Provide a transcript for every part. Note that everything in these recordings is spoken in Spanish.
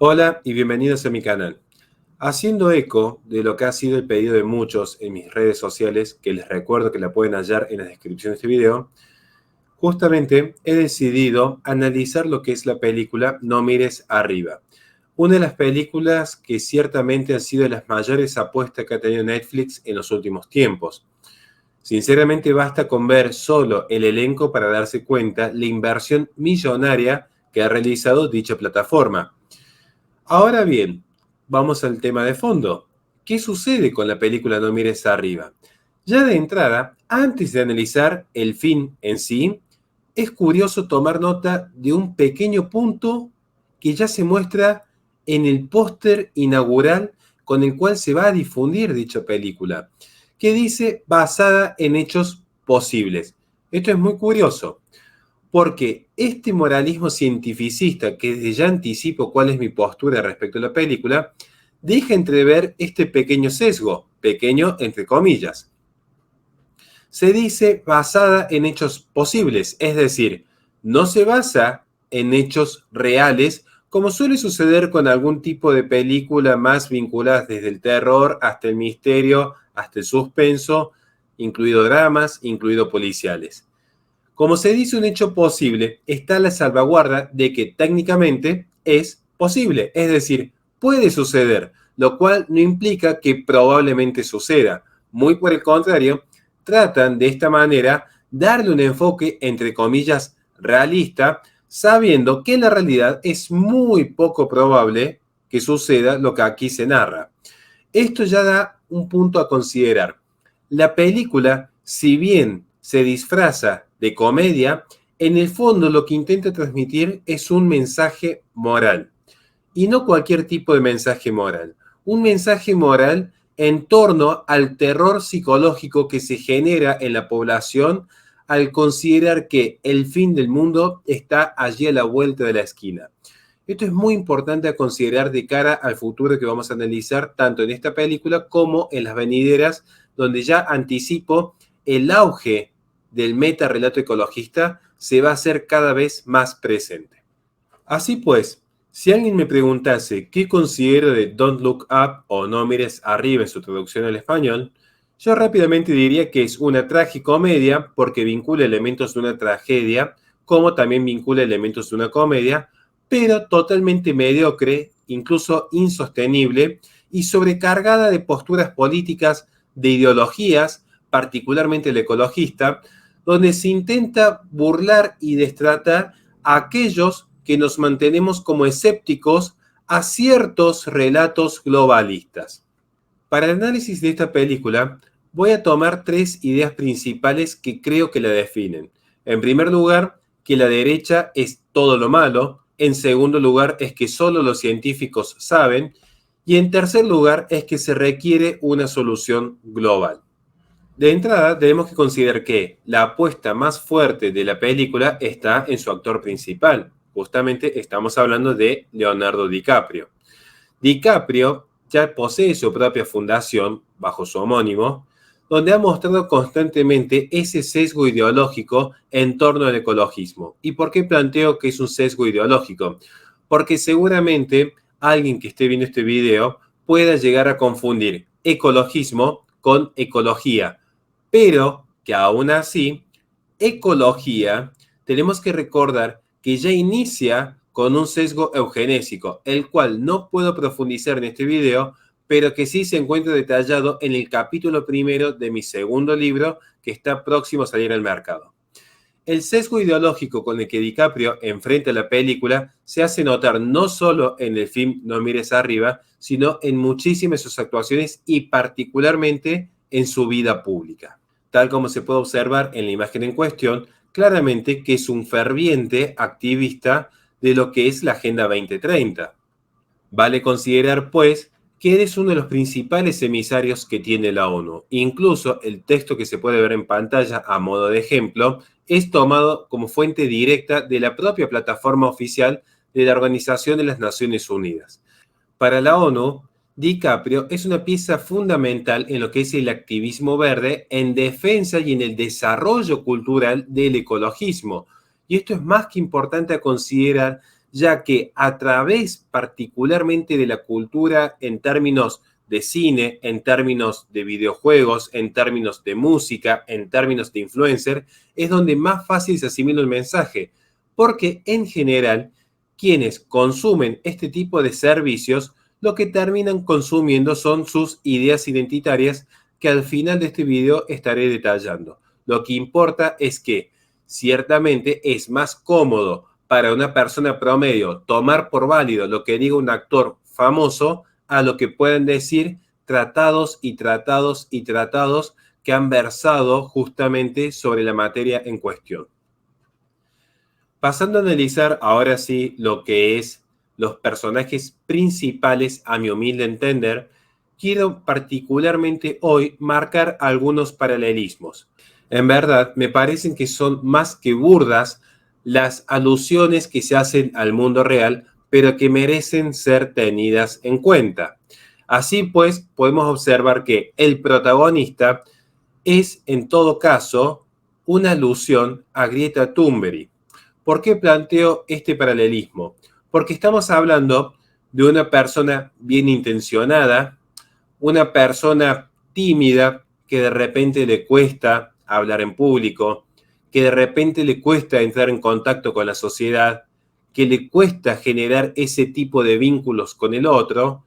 Hola y bienvenidos a mi canal. Haciendo eco de lo que ha sido el pedido de muchos en mis redes sociales, que les recuerdo que la pueden hallar en la descripción de este video, justamente he decidido analizar lo que es la película No mires arriba. Una de las películas que ciertamente han sido las mayores apuestas que ha tenido Netflix en los últimos tiempos. Sinceramente basta con ver solo el elenco para darse cuenta la inversión millonaria que ha realizado dicha plataforma. Ahora bien, vamos al tema de fondo. ¿Qué sucede con la película No mires arriba? Ya de entrada, antes de analizar el fin en sí, es curioso tomar nota de un pequeño punto que ya se muestra en el póster inaugural con el cual se va a difundir dicha película, que dice basada en hechos posibles. Esto es muy curioso, porque este moralismo cientificista, que desde ya anticipo cuál es mi postura respecto a la película, deja entrever este pequeño sesgo, pequeño entre comillas. Se dice basada en hechos posibles, es decir, no se basa en hechos reales, como suele suceder con algún tipo de película más vinculada desde el terror hasta el misterio, hasta el suspenso, incluido dramas, incluido policiales. Como se dice un hecho posible, está la salvaguarda de que técnicamente es posible, es decir, puede suceder, lo cual no implica que probablemente suceda. Muy por el contrario, tratan de esta manera darle un enfoque, entre comillas, realista, sabiendo que en la realidad es muy poco probable que suceda lo que aquí se narra. Esto ya da un punto a considerar. La película, si bien se disfraza de comedia, en el fondo lo que intenta transmitir es un mensaje moral. Y no cualquier tipo de mensaje moral. Un mensaje moral en torno al terror psicológico que se genera en la población al considerar que el fin del mundo está allí a la vuelta de la esquina. Esto es muy importante a considerar de cara al futuro que vamos a analizar tanto en esta película como en las venideras, donde ya anticipo el auge del meta relato ecologista se va a hacer cada vez más presente. Así pues, si alguien me preguntase qué considero de Don't Look Up o No mires arriba en su traducción al español, yo rápidamente diría que es una tragicomedia porque vincula elementos de una tragedia, como también vincula elementos de una comedia, pero totalmente mediocre, incluso insostenible y sobrecargada de posturas políticas, de ideologías, particularmente el ecologista, donde se intenta burlar y destratar a aquellos que nos mantenemos como escépticos a ciertos relatos globalistas. Para el análisis de esta película, voy a tomar tres ideas principales que creo que la definen. En primer lugar, que la derecha es todo lo malo. En segundo lugar, es que solo los científicos saben. Y en tercer lugar, es que se requiere una solución global. De entrada, tenemos que considerar que la apuesta más fuerte de la película está en su actor principal. Justamente estamos hablando de Leonardo DiCaprio. DiCaprio ya posee su propia fundación bajo su homónimo, donde ha mostrado constantemente ese sesgo ideológico en torno al ecologismo. ¿Y por qué planteo que es un sesgo ideológico? Porque seguramente alguien que esté viendo este video pueda llegar a confundir ecologismo con ecología, pero que aún así, ecología, tenemos que recordar que ya inicia con un sesgo eugenésico, el cual no puedo profundizar en este video, pero que sí se encuentra detallado en el capítulo primero de mi segundo libro, que está próximo a salir al mercado. El sesgo ideológico con el que DiCaprio enfrenta la película se hace notar no solo en el film No mires arriba, sino en muchísimas de sus actuaciones y particularmente en su vida pública. Tal como se puede observar en la imagen en cuestión, claramente que es un ferviente activista de lo que es la Agenda 2030. Vale considerar, pues, que eres uno de los principales emisarios que tiene la ONU. Incluso el texto que se puede ver en pantalla a modo de ejemplo es tomado como fuente directa de la propia plataforma oficial de la Organización de las Naciones Unidas. Para la ONU, DiCaprio es una pieza fundamental en lo que es el activismo verde en defensa y en el desarrollo cultural del ecologismo. Y esto es más que importante a considerar ya que a través particularmente de la cultura en términos de cine, en términos de videojuegos, en términos de música, en términos de influencer, es donde más fácil se asimila el mensaje, porque en general quienes consumen este tipo de servicios lo que terminan consumiendo son sus ideas identitarias que al final de este video estaré detallando. Lo que importa es que ciertamente es más cómodo para una persona promedio tomar por válido lo que diga un actor famoso a lo que pueden decir tratados y tratados y tratados que han versado justamente sobre la materia en cuestión. Pasando a analizar ahora sí lo que es los personajes principales, a mi humilde entender, quiero particularmente hoy marcar algunos paralelismos. En verdad, me parecen que son más que burdas las alusiones que se hacen al mundo real, pero que merecen ser tenidas en cuenta. Así pues, podemos observar que el protagonista es, en todo caso, una alusión a Greta Thunberg. ¿Por qué planteo este paralelismo? Porque estamos hablando de una persona bien intencionada, una persona tímida que de repente le cuesta hablar en público, que de repente le cuesta entrar en contacto con la sociedad, que le cuesta generar ese tipo de vínculos con el otro,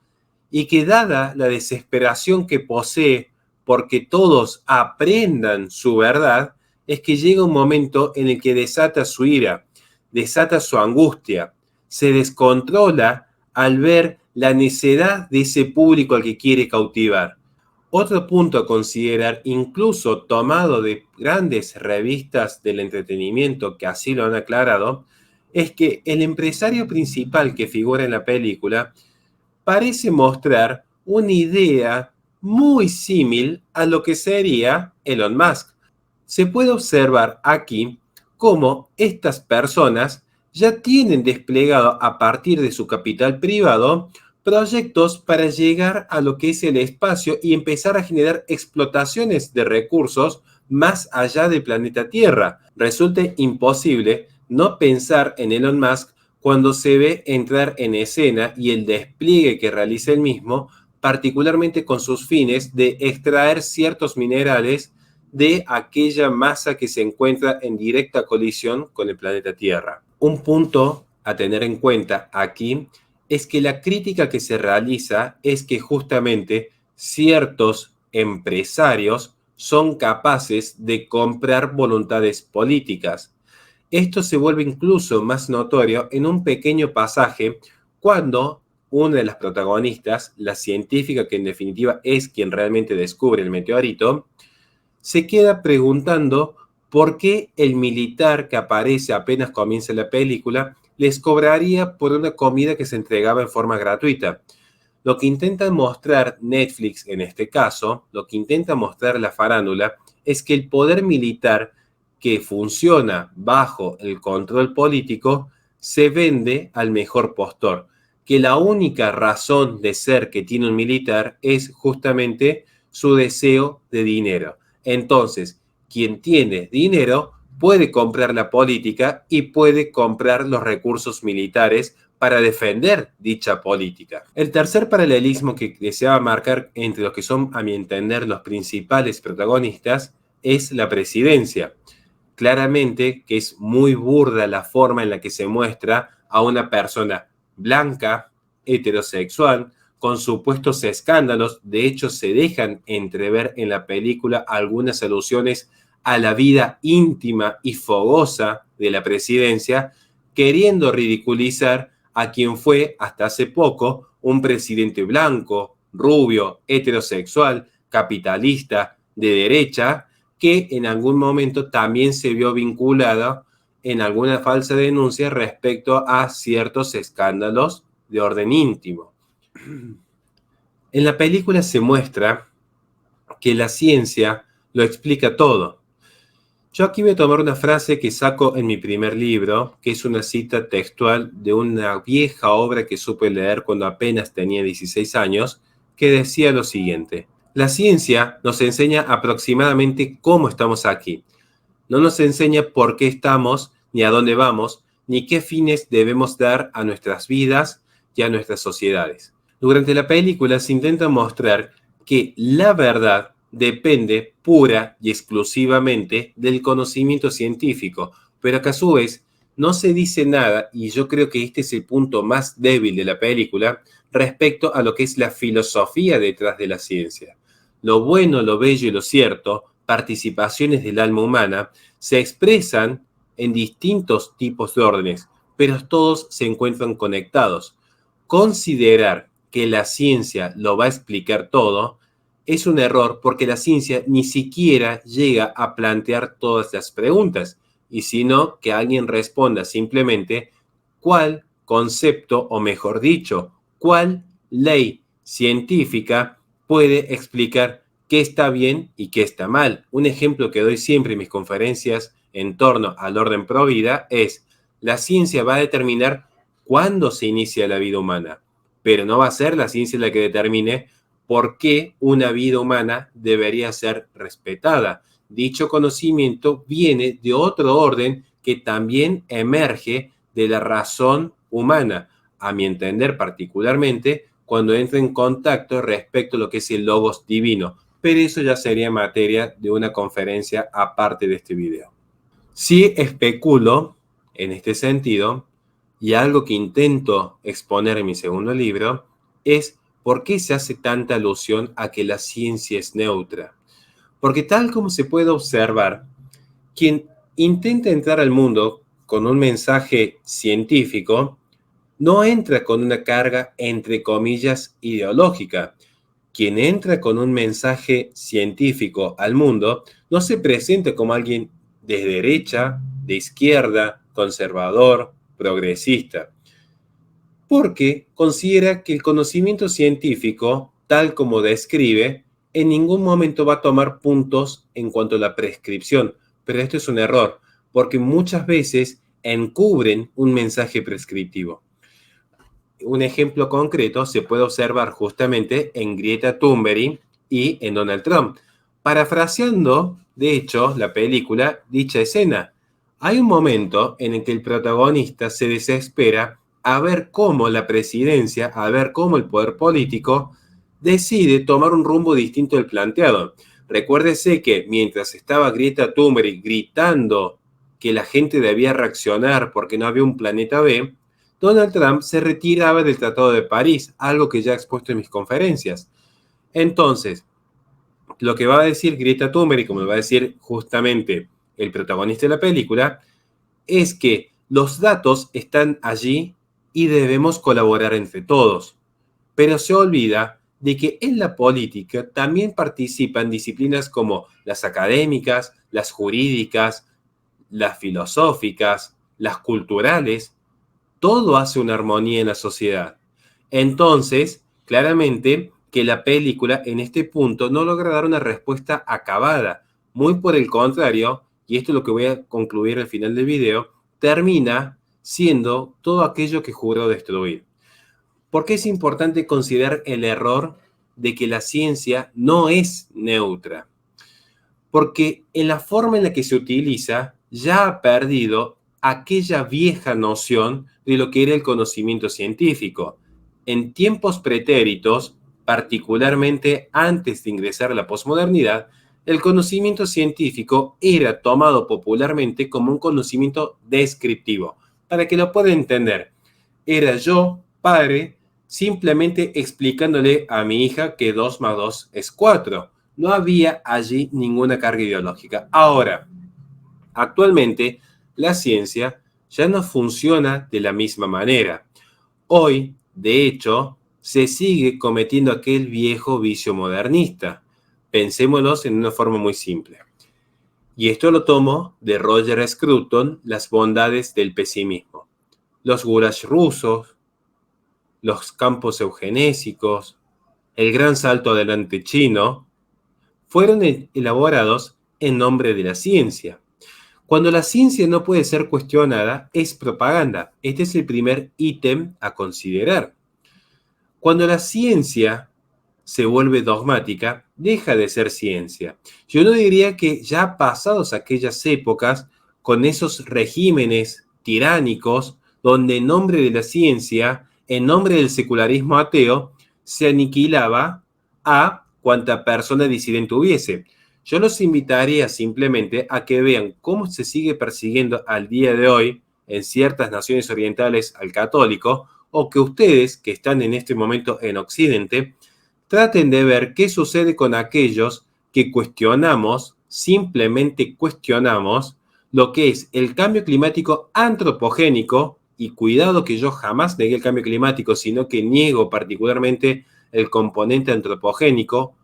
y que dada la desesperación que posee porque todos aprendan su verdad, es que llega un momento en el que desata su ira, desata su angustia, se descontrola al ver la necedad de ese público al que quiere cautivar. Otro punto a considerar, incluso tomado de grandes revistas del entretenimiento que así lo han aclarado, es que el empresario principal que figura en la película parece mostrar una idea muy similar a lo que sería Elon Musk. Se puede observar aquí cómo estas personas ya tienen desplegado a partir de su capital privado proyectos para llegar a lo que es el espacio y empezar a generar explotaciones de recursos más allá del planeta Tierra. Resulta imposible no pensar en Elon Musk cuando se ve entrar en escena y el despliegue que realiza el mismo, particularmente con sus fines de extraer ciertos minerales de aquella masa que se encuentra en directa colisión con el planeta Tierra. Un punto a tener en cuenta aquí es que la crítica que se realiza es que justamente ciertos empresarios son capaces de comprar voluntades políticas. Esto se vuelve incluso más notorio en un pequeño pasaje cuando una de las protagonistas, la científica que en definitiva es quien realmente descubre el meteorito, se queda preguntando por qué el militar que aparece apenas comienza la película les cobraría por una comida que se entregaba en forma gratuita. Lo que intenta mostrar Netflix en este caso, lo que intenta mostrar la farándula, es que el poder militar que funciona bajo el control político se vende al mejor postor, que la única razón de ser que tiene un militar es justamente su deseo de dinero. Entonces, quien tiene dinero puede comprar la política y puede comprar los recursos militares para defender dicha política. El tercer paralelismo que deseaba marcar entre los que son, a mi entender, los principales protagonistas es la presidencia. Claramente que es muy burda la forma en la que se muestra a una persona blanca, heterosexual, con supuestos escándalos. De hecho, se dejan entrever en la película algunas alusiones a la vida íntima y fogosa de la presidencia, queriendo ridiculizar a quien fue hasta hace poco un presidente blanco, rubio, heterosexual, capitalista, de derecha, que en algún momento también se vio vinculada en alguna falsa denuncia respecto a ciertos escándalos de orden íntimo. En la película se muestra que la ciencia lo explica todo. Yo aquí voy a tomar una frase que saco en mi primer libro, que es una cita textual de una vieja obra que supe leer cuando apenas tenía 16 años, que decía lo siguiente: la ciencia nos enseña aproximadamente cómo estamos aquí. No nos enseña por qué estamos ni a dónde vamos, ni qué fines debemos dar a nuestras vidas y a nuestras sociedades. Durante la película se intenta mostrar que la verdad depende pura y exclusivamente del conocimiento científico, pero que a su vez no se dice nada, y yo creo que este es el punto más débil de la película, respecto a lo que es la filosofía detrás de la ciencia. Lo bueno, lo bello y lo cierto, participaciones del alma humana, se expresan en distintos tipos de órdenes, pero todos se encuentran conectados. Considerar que la ciencia lo va a explicar todo es un error, porque la ciencia ni siquiera llega a plantear todas las preguntas, y sino que alguien responda simplemente cuál concepto, o mejor dicho, cuál ley científica puede explicar qué está bien y qué está mal. Un ejemplo que doy siempre en mis conferencias en torno al orden pro vida es: la ciencia va a determinar cuándo se inicia la vida humana, pero no va a ser la ciencia la que determine por qué una vida humana debería ser respetada. Dicho conocimiento viene de otro orden que también emerge de la razón humana, a mi entender particularmente, cuando entra en contacto respecto a lo que es el logos divino. Pero eso ya sería materia de una conferencia aparte de este video. Sí especulo en este sentido, y algo que intento exponer en mi segundo libro, es por qué se hace tanta alusión a que la ciencia es neutra. Porque tal como se puede observar, quien intenta entrar al mundo con un mensaje científico no entra con una carga, entre comillas, ideológica. Quien entra con un mensaje científico al mundo no se presenta como alguien de derecha, de izquierda, conservador, progresista, porque considera que el conocimiento científico, tal como describe, en ningún momento va a tomar puntos en cuanto a la prescripción. Pero esto es un error, porque muchas veces encubren un mensaje prescriptivo. Un ejemplo concreto se puede observar justamente en Greta Thunberg y en Donald Trump. Parafraseando, de hecho, la película, dicha escena, hay un momento en el que el protagonista se desespera a ver cómo la presidencia, a ver cómo el poder político decide tomar un rumbo distinto del planteado. Recuérdese que mientras estaba Greta Thunberg gritando que la gente debía reaccionar porque no había un planeta B, Donald Trump se retiraba del Tratado de París, algo que ya he expuesto en mis conferencias. Entonces, lo que va a decir Greta Thunberg, como lo va a decir justamente el protagonista de la película, es que los datos están allí y debemos colaborar entre todos. Pero se olvida de que en la política también participan disciplinas como las académicas, las jurídicas, las filosóficas, las culturales. Todo hace una armonía en la sociedad. Entonces, claramente que la película en este punto no logra dar una respuesta acabada. Muy por el contrario, y esto es lo que voy a concluir al final del video, termina siendo todo aquello que juró destruir. ¿Por qué es importante considerar el error de que la ciencia no es neutra? Porque en la forma en la que se utiliza ya ha perdido aquella vieja noción de lo que era el conocimiento científico. En tiempos pretéritos, particularmente antes de ingresar a la posmodernidad, el conocimiento científico era tomado popularmente como un conocimiento descriptivo. Para que lo pueda entender, era yo, padre, simplemente explicándole a mi hija que 2 más 2 es 4. No había allí ninguna carga ideológica. Ahora, actualmente, la ciencia ya no funciona de la misma manera. Hoy, de hecho, se sigue cometiendo aquel viejo vicio modernista. Pensémoslo en una forma muy simple. Y esto lo tomo de Roger Scruton, Las bondades del pesimismo. Los gulags rusos, los campos eugenésicos, el gran salto adelante chino, fueron elaborados en nombre de la ciencia. Cuando la ciencia no puede ser cuestionada, es propaganda. Este es el primer ítem a considerar. Cuando la ciencia se vuelve dogmática, deja de ser ciencia. Yo no diría que ya pasados aquellas épocas, con esos regímenes tiránicos, donde en nombre de la ciencia, en nombre del secularismo ateo, se aniquilaba a cuanta persona disidente hubiese. Yo los invitaría simplemente a que vean cómo se sigue persiguiendo al día de hoy en ciertas naciones orientales al católico, o que ustedes, que están en este momento en Occidente, traten de ver qué sucede con aquellos que cuestionamos, simplemente cuestionamos, lo que es el cambio climático antropogénico, y cuidado que yo jamás negué el cambio climático, sino que niego particularmente el componente antropogénico,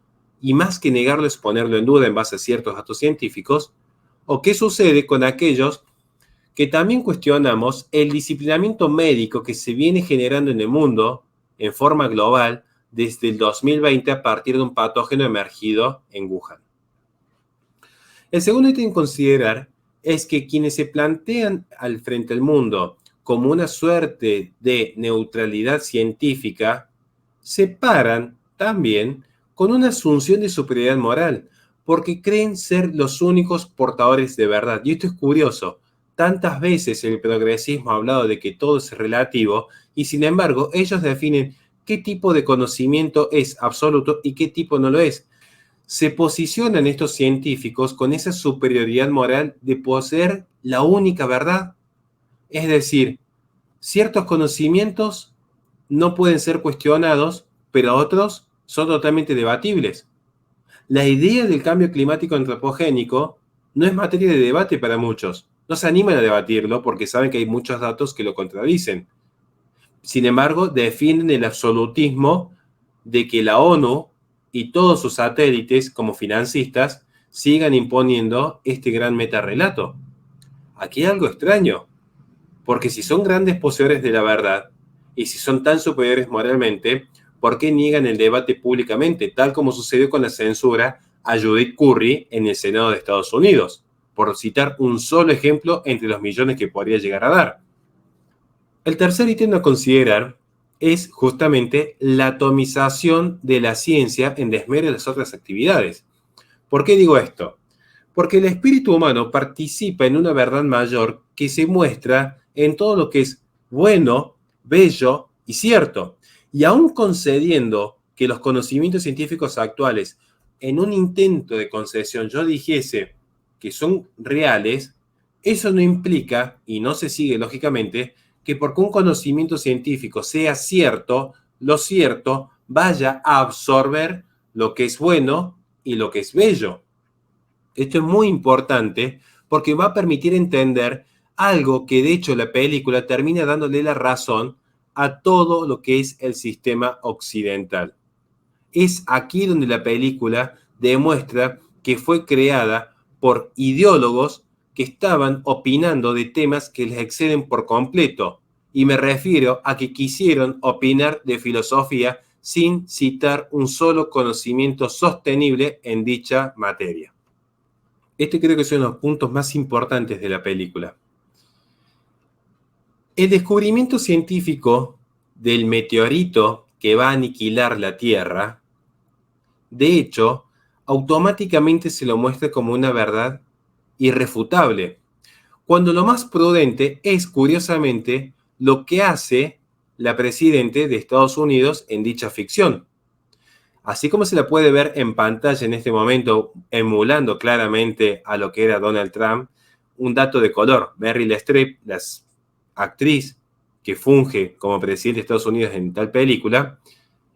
y más que negarlo es ponerlo en duda en base a ciertos datos científicos, o qué sucede con aquellos que también cuestionamos el disciplinamiento médico que se viene generando en el mundo en forma global desde el 2020 a partir de un patógeno emergido en Wuhan. El segundo ítem a considerar es que quienes se plantean al frente al mundo como una suerte de neutralidad científica, se paran también con una asunción de superioridad moral, porque creen ser los únicos portadores de verdad. Y esto es curioso. Tantas veces el progresismo ha hablado de que todo es relativo, y sin embargo ellos definen qué tipo de conocimiento es absoluto y qué tipo no lo es. Se posicionan estos científicos con esa superioridad moral de poseer la única verdad. Es decir, ciertos conocimientos no pueden ser cuestionados, pero otros son totalmente debatibles. La idea del cambio climático antropogénico no es materia de debate para muchos. No se animan a debatirlo porque saben que hay muchos datos que lo contradicen. Sin embargo, defienden el absolutismo de que la ONU y todos sus satélites, como financistas, sigan imponiendo este gran metarrelato. Aquí hay algo extraño, porque si son grandes poseedores de la verdad, y si son tan superiores moralmente, ¿por qué niegan el debate públicamente, tal como sucedió con la censura a Judith Curry en el Senado de Estados Unidos? Por citar un solo ejemplo entre los millones que podría llegar a dar. El tercer ítem a considerar es justamente la atomización de la ciencia en desmedro de las otras actividades. ¿Por qué digo esto? Porque el espíritu humano participa en una verdad mayor que se muestra en todo lo que es bueno, bello y cierto. Y aún concediendo que los conocimientos científicos actuales, en un intento de concesión, yo dijese que son reales, eso no implica, y no se sigue lógicamente, que porque un conocimiento científico sea cierto, lo cierto vaya a absorber lo que es bueno y lo que es bello. Esto es muy importante porque va a permitir entender algo que de hecho la película termina dándole la razón a todo lo que es el sistema occidental. Es aquí donde la película demuestra que fue creada por ideólogos que estaban opinando de temas que les exceden por completo. Y me refiero a que quisieron opinar de filosofía sin citar un solo conocimiento sostenible en dicha materia. Este creo que son los puntos más importantes de la película. El descubrimiento científico del meteorito que va a aniquilar la Tierra, de hecho, automáticamente se lo muestra como una verdad irrefutable, cuando lo más prudente es, curiosamente, lo que hace la presidenta de Estados Unidos en dicha ficción. Así como se la puede ver en pantalla en este momento, emulando claramente a lo que era Donald Trump, un dato de color: Meryl Streep, la actriz que funge como presidente de Estados Unidos en tal película,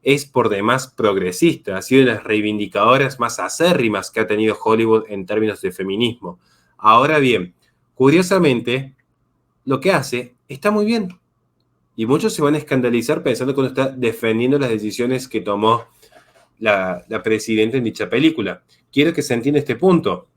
es por demás progresista, ha sido de las reivindicadoras más acérrimas que ha tenido Hollywood en términos de feminismo. Ahora bien, curiosamente, lo que hace está muy bien. Y muchos se van a escandalizar pensando que uno está defendiendo las decisiones que tomó la presidenta en dicha película. Quiero que se entienda este punto.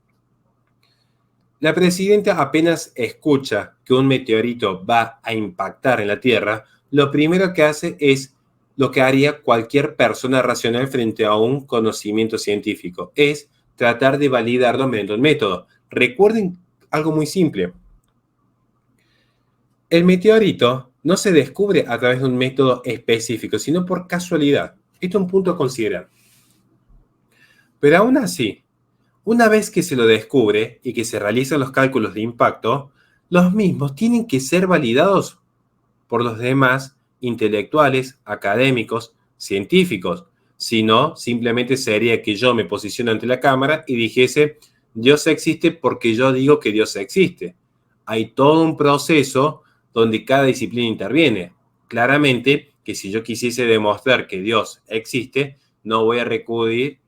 La presidenta apenas escucha que un meteorito va a impactar en la Tierra, lo primero que hace es lo que haría cualquier persona racional frente a un conocimiento científico, es tratar de validarlo mediante un método. Recuerden algo muy simple. El meteorito no se descubre a través de un método específico, sino por casualidad. Esto es un punto a considerar. Pero aún así, una vez que se lo descubre y que se realizan los cálculos de impacto, los mismos tienen que ser validados por los demás intelectuales, académicos, científicos. Si no, simplemente sería que yo me posiciono ante la cámara y dijese, Dios existe porque yo digo que Dios existe. Hay todo un proceso donde cada disciplina interviene. Claramente que si yo quisiese demostrar que Dios existe, no voy a recurrir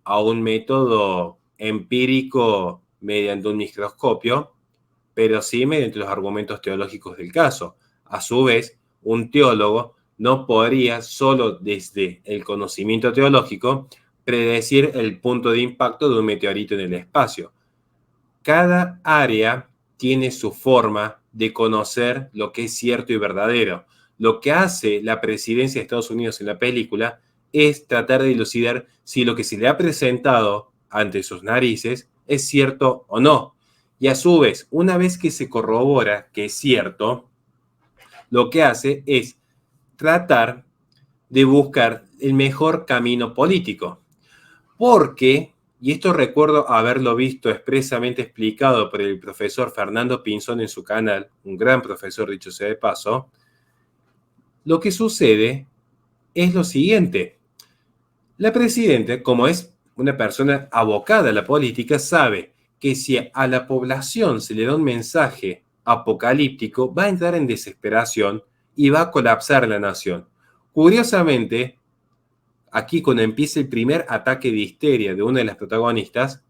a un método empírico mediante un microscopio, pero sí mediante los argumentos teológicos del caso. A su vez, un teólogo no podría, solo desde el conocimiento teológico, predecir el punto de impacto de un meteorito en el espacio. Cada área tiene su forma de conocer lo que es cierto y verdadero. Lo que hace la presidencia de Estados Unidos en la película es tratar de dilucidar si lo que se le ha presentado ante sus narices es cierto o no. Y a su vez, una vez que se corrobora que es cierto, lo que hace es tratar de buscar el mejor camino político. Porque, y esto recuerdo haberlo visto expresamente explicado por el profesor Fernando Pinzón en su canal, un gran profesor dicho sea de paso, lo que sucede es lo siguiente. La presidenta, como es una persona abocada a la política, sabe que si a la población se le da un mensaje apocalíptico, va a entrar en desesperación y va a colapsar la nación. Curiosamente, aquí cuando empieza el primer ataque de histeria de una de las protagonistas,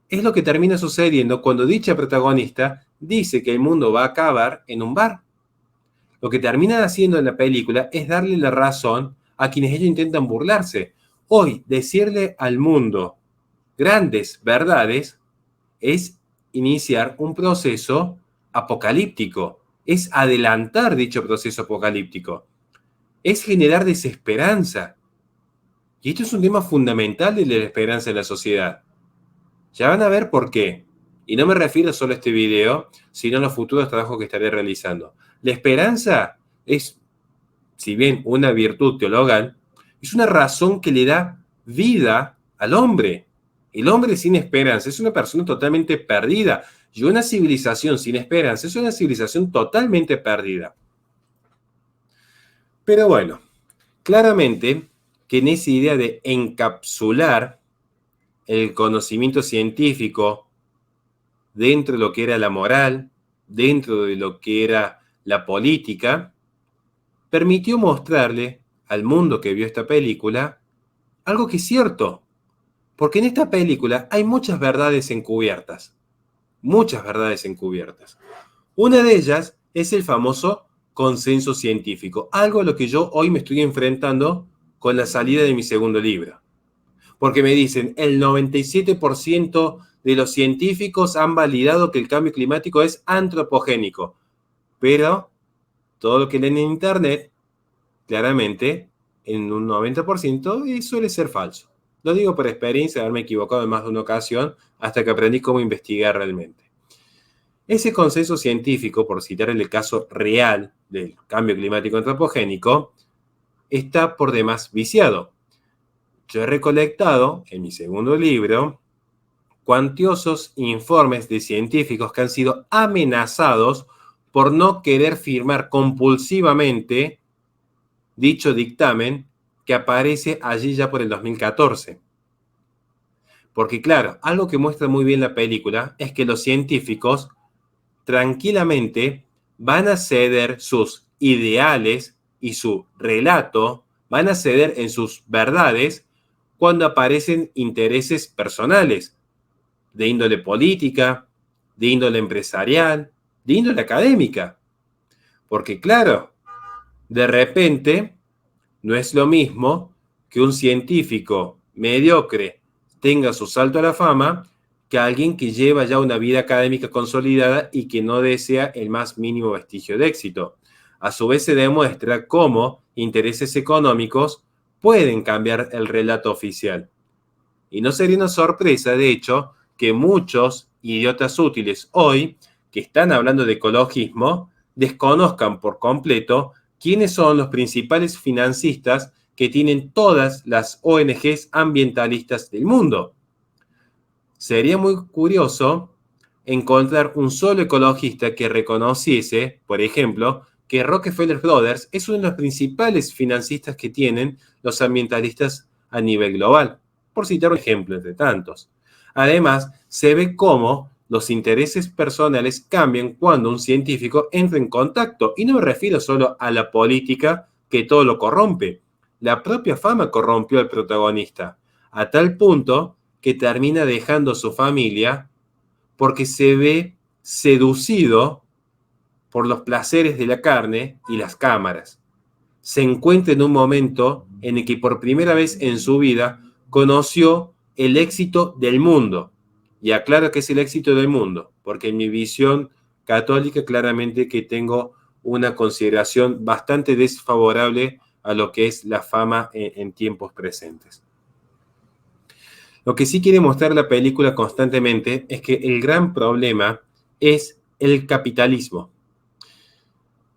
es lo que termina sucediendo cuando dicha protagonista dice que el mundo va a acabar en un bar. Lo que terminan haciendo en la película es darle la razón a quienes ellos intentan burlarse. Hoy, decirle al mundo grandes verdades es iniciar un proceso apocalíptico, es adelantar dicho proceso apocalíptico, es generar desesperanza. Y esto es un tema fundamental de la esperanza en la sociedad. Ya van a ver por qué. Y no me refiero solo a este video, sino a los futuros trabajos que estaré realizando. La esperanza es, si bien una virtud teologal, es una razón que le da vida al hombre. El hombre sin esperanza es una persona totalmente perdida. Y una civilización sin esperanza es una civilización totalmente perdida. Pero bueno, claramente que en esa idea de encapsular el conocimiento científico dentro de lo que era la moral, dentro de lo que era la política, permitió mostrarle al mundo que vio esta película algo que es cierto, porque en esta película hay muchas verdades encubiertas, muchas verdades encubiertas. Una de ellas es el famoso consenso científico, algo a lo que yo hoy me estoy enfrentando con la salida de mi segundo libro. Porque me dicen, el 97% de los científicos han validado que el cambio climático es antropogénico, pero todo lo que leen en Internet, claramente, en un 90% suele ser falso. Lo digo por experiencia, haberme equivocado en más de una ocasión, hasta que aprendí cómo investigar realmente. Ese consenso científico, por citar el caso real del cambio climático antropogénico, está por demás viciado. Yo he recolectado, en mi segundo libro, cuantiosos informes de científicos que han sido amenazados por no querer firmar compulsivamente dicho dictamen que aparece allí ya por el 2014. Porque claro, algo que muestra muy bien la película es que los científicos tranquilamente van a ceder sus ideales y su relato, van a ceder en sus verdades cuando aparecen intereses personales, de índole política, de índole empresarial, de índole académica. Porque claro, de repente no es lo mismo que un científico mediocre tenga su salto a la fama que alguien que lleva ya una vida académica consolidada y que no desea el más mínimo vestigio de éxito. A su vez se demuestra cómo intereses económicos pueden cambiar el relato oficial. Y no sería una sorpresa, de hecho, que muchos idiotas útiles hoy, que están hablando de ecologismo, desconozcan por completo quiénes son los principales financistas que tienen todas las ONGs ambientalistas del mundo. Sería muy curioso encontrar un solo ecologista que reconociese, por ejemplo, que Rockefeller Brothers es uno de los principales financistas que tienen los ambientalistas a nivel global, por citar un ejemplo entre tantos. Además, se ve cómo los intereses personales cambian cuando un científico entra en contacto, y no me refiero solo a la política que todo lo corrompe. La propia fama corrompió al protagonista, a tal punto que termina dejando su familia porque se ve seducido por los placeres de la carne y las cámaras. Se encuentra en un momento en el que por primera vez en su vida conoció el éxito del mundo. Y aclaro que es el éxito del mundo, porque en mi visión católica claramente que tengo una consideración bastante desfavorable a lo que es la fama en tiempos presentes. Lo que sí quiere mostrar la película constantemente es que el gran problema es el capitalismo.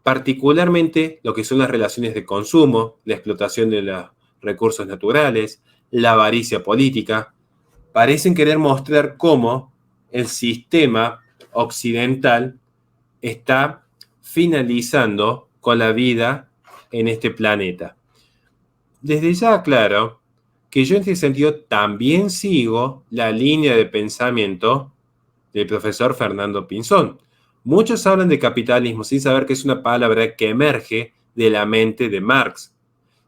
Particularmente lo que son las relaciones de consumo, la explotación de los recursos naturales, la avaricia política, parecen querer mostrar cómo el sistema occidental está finalizando con la vida en este planeta. Desde ya aclaro que yo en este sentido también sigo la línea de pensamiento del profesor Fernando Pinzón. Muchos hablan de capitalismo sin saber que es una palabra que emerge de la mente de Marx.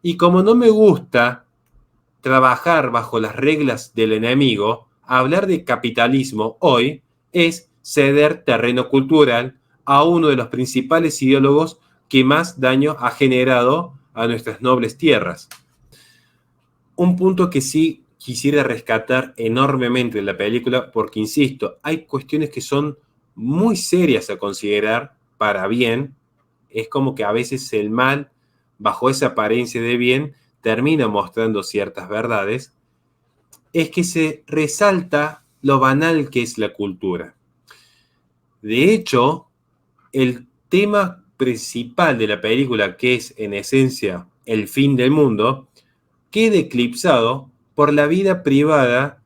Y como no me gusta trabajar bajo las reglas del enemigo, hablar de capitalismo hoy es ceder terreno cultural a uno de los principales ideólogos que más daño ha generado a nuestras nobles tierras. Un punto que sí quisiera rescatar enormemente de la película, porque insisto, hay cuestiones que son muy serias a considerar para bien. Es como que a veces el mal, bajo esa apariencia de bien, termina mostrando ciertas verdades. Es que se resalta lo banal que es la cultura. De hecho, el tema principal de la película, que es en esencia el fin del mundo, queda eclipsado por la vida privada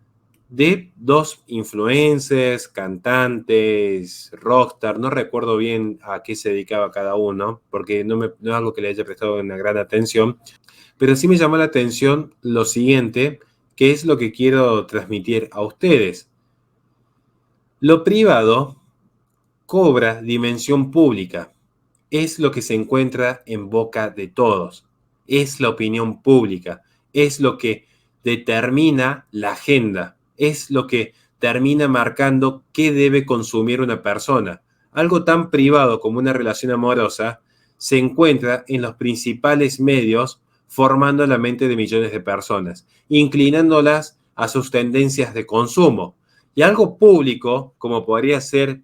de dos influencers, cantantes, rockstar, no recuerdo bien a qué se dedicaba cada uno, porque no es algo que le haya prestado una gran atención, pero sí me llamó la atención lo siguiente, que es lo que quiero transmitir a ustedes. Lo privado cobra dimensión pública, es lo que se encuentra en boca de todos, es la opinión pública, es lo que determina la agenda, es lo que termina marcando qué debe consumir una persona. Algo tan privado como una relación amorosa se encuentra en los principales medios formando la mente de millones de personas, inclinándolas a sus tendencias de consumo. Y algo público, como podría ser,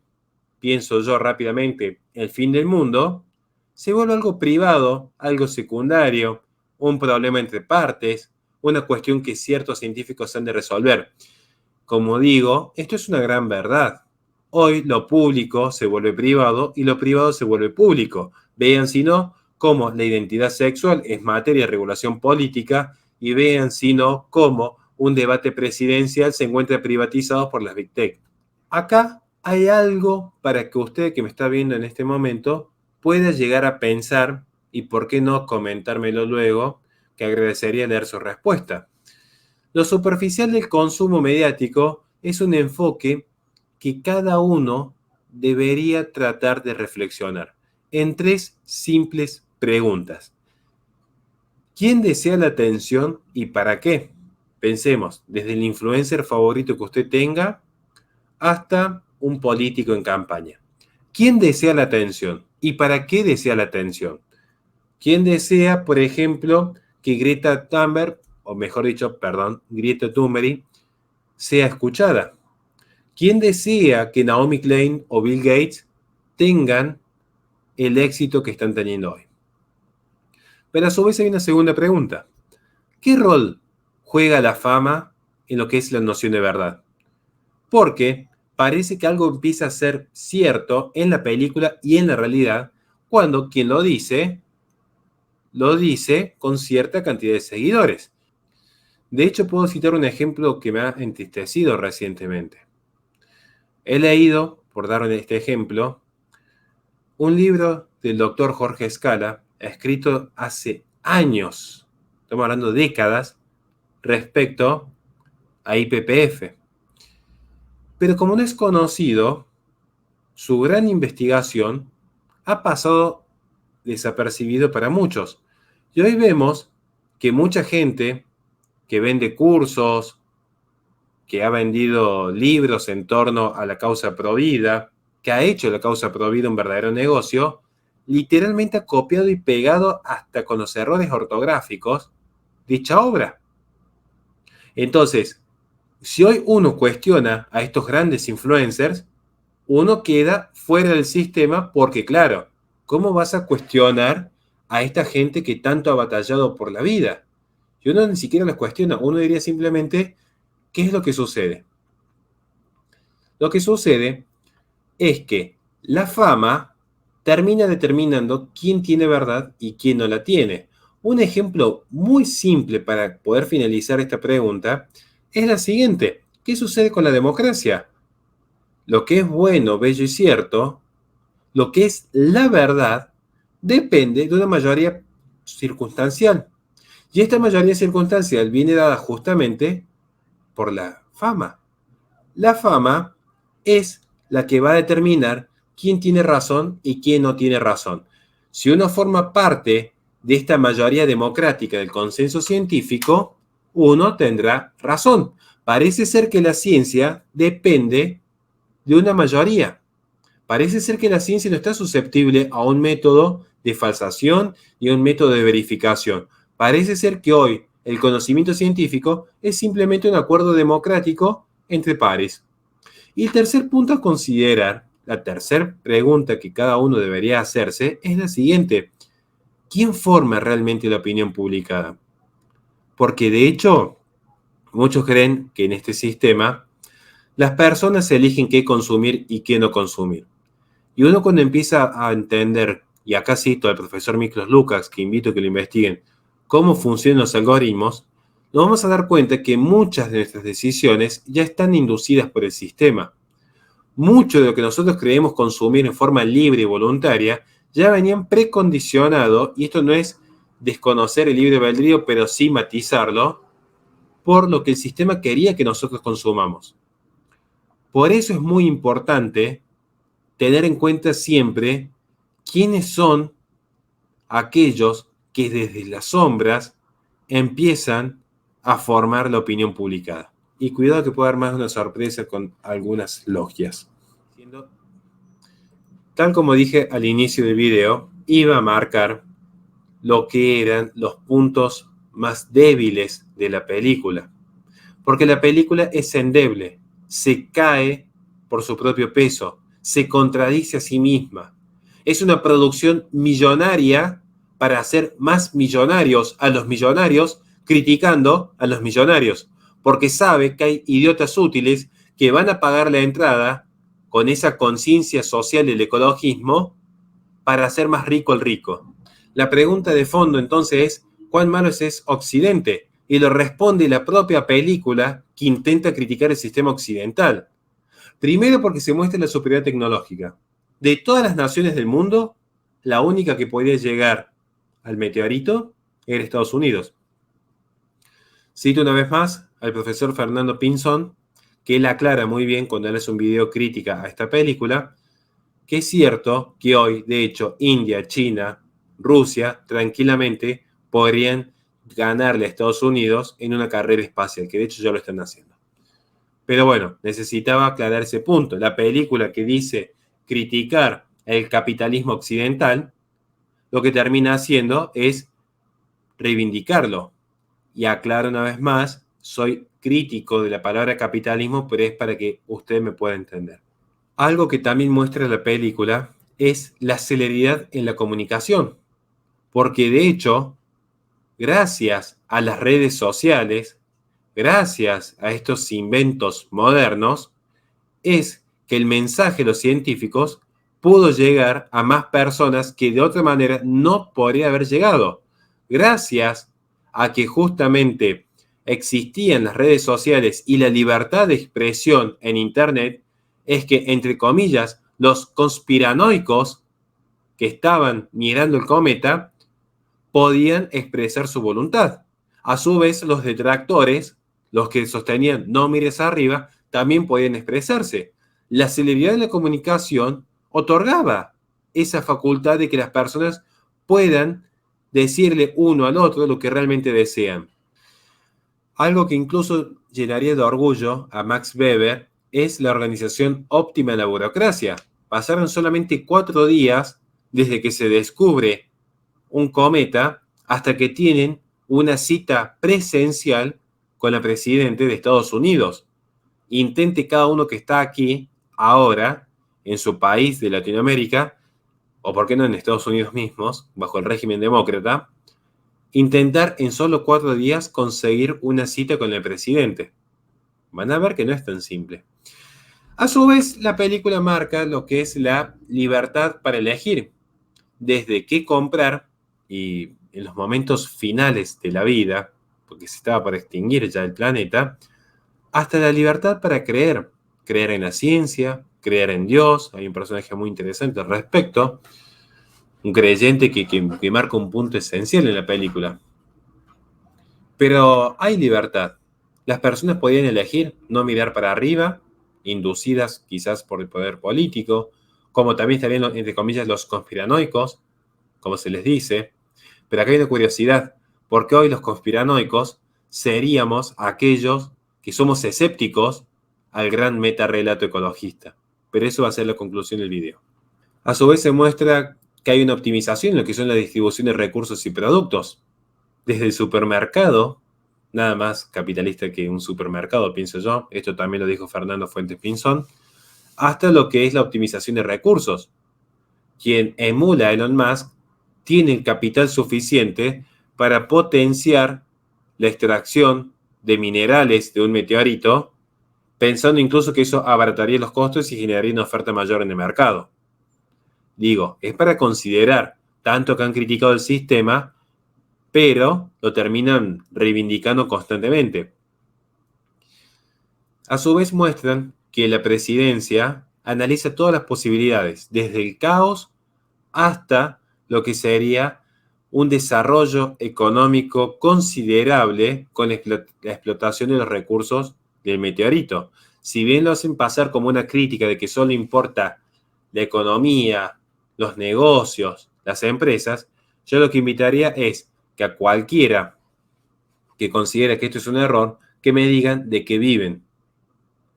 pienso yo rápidamente, el fin del mundo, se vuelve algo privado, algo secundario, un problema entre partes, una cuestión que ciertos científicos han de resolver. Como digo, esto es una gran verdad. Hoy lo público se vuelve privado y lo privado se vuelve público. Vean si no cómo la identidad sexual es materia de regulación política y vean si no cómo un debate presidencial se encuentra privatizado por las Big Tech. Acá hay algo para que usted que me está viendo en este momento pueda llegar a pensar y por qué no comentármelo luego, que agradecería leer su respuesta. Lo superficial del consumo mediático es un enfoque que cada uno debería tratar de reflexionar en tres simples preguntas. ¿Quién desea la atención y para qué? Pensemos, desde el influencer favorito que usted tenga hasta un político en campaña. ¿Quién desea la atención y para qué desea la atención? ¿Quién desea, por ejemplo, que Greta Thunberg, o mejor dicho, perdón, Greta Thunberg, sea escuchada? ¿Quién desea que Naomi Klein o Bill Gates tengan el éxito que están teniendo hoy? Pero a su vez hay una segunda pregunta. ¿Qué rol juega la fama en lo que es la noción de verdad? Porque parece que algo empieza a ser cierto en la película y en la realidad cuando quien lo dice con cierta cantidad de seguidores. De hecho, puedo citar un ejemplo que me ha entristecido recientemente. He leído por dar este ejemplo, un libro del doctor Jorge Scala, escrito hace años, estamos hablando de décadas, respecto a IPPF. Pero como no es conocido, su gran investigación ha pasado desapercibido para muchos. Y hoy vemos que mucha gente que vende cursos, que ha vendido libros en torno a la causa provida, que ha hecho la causa provida un verdadero negocio, literalmente ha copiado y pegado hasta con los errores ortográficos dicha obra. Entonces, si hoy uno cuestiona a estos grandes influencers, uno queda fuera del sistema porque, claro, ¿cómo vas a cuestionar a esta gente que tanto ha batallado por la vida? Y uno ni siquiera los cuestiona, uno diría simplemente, ¿qué es lo que sucede? Lo que sucede es que la fama termina determinando quién tiene verdad y quién no la tiene. Un ejemplo muy simple para poder finalizar esta pregunta es la siguiente. ¿Qué sucede con la democracia? Lo que es bueno, bello y cierto, lo que es la verdad, depende de una mayoría circunstancial. Y esta mayoría circunstancial viene dada justamente por la fama. La fama es la que va a determinar quién tiene razón y quién no tiene razón. Si uno forma parte de esta mayoría democrática del consenso científico, uno tendrá razón. Parece ser que la ciencia depende de una mayoría. Parece ser que la ciencia no está susceptible a un método de falsación y a un método de verificación. Parece ser que hoy el conocimiento científico es simplemente un acuerdo democrático entre pares. Y el tercer punto a considerar, la tercera pregunta que cada uno debería hacerse, es la siguiente. ¿Quién forma realmente la opinión publicada? Porque de hecho, muchos creen que en este sistema las personas eligen qué consumir y qué no consumir. Y uno cuando empieza a entender, y acá cito al profesor Miklos Lukács, que invito a que lo investiguen, cómo funcionan los algoritmos, nos vamos a dar cuenta que muchas de nuestras decisiones ya están inducidas por el sistema. Mucho de lo que nosotros creemos consumir en forma libre y voluntaria ya venían precondicionado, y esto no es desconocer el libre albedrío, pero sí matizarlo, por lo que el sistema quería que nosotros consumamos. Por eso es muy importante tener en cuenta siempre quiénes son aquellos que desde las sombras empiezan a formar la opinión publicada. Y cuidado que puede haber más una sorpresa con algunas logias. Tal como dije al inicio del video, iba a marcar lo que eran los puntos más débiles de la película. Porque la película es endeble, se cae por su propio peso, se contradice a sí misma. Es una producción millonaria para hacer más millonarios a los millonarios, criticando a los millonarios, porque sabe que hay idiotas útiles que van a pagar la entrada con esa conciencia social del ecologismo para hacer más rico el rico. La pregunta de fondo entonces es, ¿cuán malo es Occidente? Y lo responde la propia película que intenta criticar el sistema occidental. Primero porque se muestra la superioridad tecnológica. De todas las naciones del mundo, la única que podía llegar al meteorito era Estados Unidos. Cito una vez más al profesor Fernando Pinzón, que él aclara muy bien cuando él hace un video crítica a esta película, que es cierto que hoy, de hecho, India, China, Rusia, tranquilamente podrían ganarle a Estados Unidos en una carrera espacial, que de hecho ya lo están haciendo. Pero bueno, necesitaba aclarar ese punto. La película que dice criticar el capitalismo occidental, lo que termina haciendo es reivindicarlo. Y aclaro una vez más, soy crítico de la palabra capitalismo, pero es para que usted me pueda entender. Algo que también muestra la película es la celeridad en la comunicación, porque de hecho, gracias a las redes sociales, gracias a estos inventos modernos, es que el mensaje de los científicos pudo llegar a más personas que de otra manera no podría haber llegado. Gracias a que justamente existían las redes sociales y la libertad de expresión en Internet, es que, entre comillas, los conspiranoicos que estaban mirando el cometa podían expresar su voluntad. A su vez, los detractores, los que sostenían no mires arriba, también podían expresarse. La celeridad de la comunicación otorgaba esa facultad de que las personas puedan decirle uno al otro lo que realmente desean. Algo que incluso llenaría de orgullo a Max Weber es la organización óptima de la burocracia. Pasaron solamente 4 días desde que se descubre un cometa hasta que tienen una cita presencial con la presidenta de Estados Unidos. Intente cada uno que está aquí ahora, en su país de Latinoamérica, o por qué no en Estados Unidos mismos, bajo el régimen demócrata, intentar en solo 4 días conseguir una cita con el presidente. Van a ver que no es tan simple. A su vez, la película marca lo que es la libertad para elegir, desde qué comprar y en los momentos finales de la vida, porque se estaba por extinguir ya el planeta, hasta la libertad para creer, creer en la ciencia, creer en Dios. Hay un personaje muy interesante al respecto, un creyente que marca un punto esencial en la película. Pero hay libertad. Las personas podían elegir no mirar para arriba, inducidas quizás por el poder político, como también estarían, entre comillas, los conspiranoicos, como se les dice. Pero acá hay una curiosidad, porque hoy los conspiranoicos seríamos aquellos que somos escépticos al gran metarrelato ecologista. Pero eso va a ser la conclusión del video. A su vez se muestra que hay una optimización en lo que son la distribución de recursos y productos. Desde el supermercado, nada más capitalista que un supermercado, pienso yo, esto también lo dijo Fernando Fuentes Pinzón, hasta lo que es la optimización de recursos. Quien emula a Elon Musk tiene el capital suficiente para potenciar la extracción de minerales de un meteorito, pensando incluso que eso abarataría los costos y generaría una oferta mayor en el mercado. Digo, es para considerar, tanto que han criticado el sistema, pero lo terminan reivindicando constantemente. A su vez muestran que la presidencia analiza todas las posibilidades, desde el caos hasta lo que sería un desarrollo económico considerable con la explotación de los recursos del meteorito. Si bien lo hacen pasar como una crítica de que solo importa la economía, los negocios, las empresas, yo lo que invitaría es que a cualquiera que considere que esto es un error, que me digan de qué viven.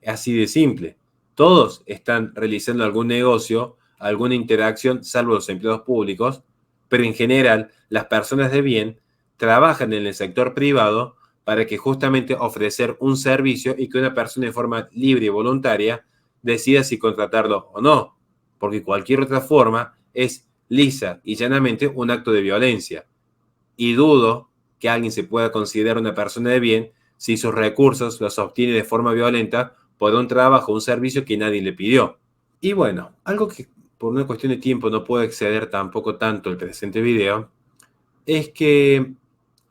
Así de simple. Todos están realizando algún negocio, alguna interacción, salvo los empleados públicos, pero en general las personas de bien trabajan en el sector privado para que justamente ofrecer un servicio y que una persona de forma libre y voluntaria decida si contratarlo o no, porque cualquier otra forma es lisa y llanamente un acto de violencia. Y dudo que alguien se pueda considerar una persona de bien si sus recursos los obtiene de forma violenta por un trabajo o un servicio que nadie le pidió. Y bueno, algo que por una cuestión de tiempo no puedo exceder tampoco tanto el presente video, es que